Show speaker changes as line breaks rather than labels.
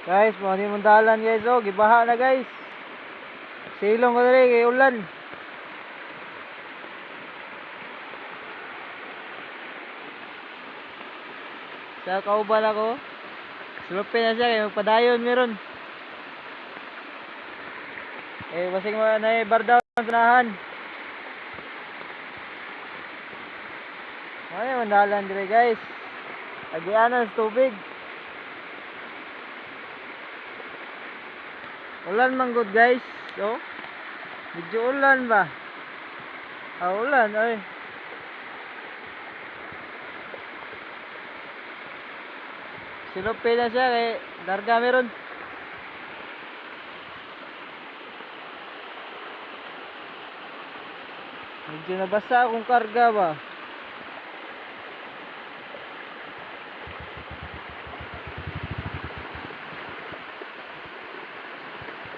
Guys, mo ni mong dalan guys, oh, gibaha na guys. Silong ko diri kay ulan. Sa kauban ako. Sulupin na siya kay magpadayon meron. Basing mo na bardaw sa sanahan. Ay, mandalan dire guys. Agianan sa tubig. Ulan man good guys. So, medyo ulan ba? Ulan ay. Silupin na siya kay darga meron. Medyo nabasa akong karga ba.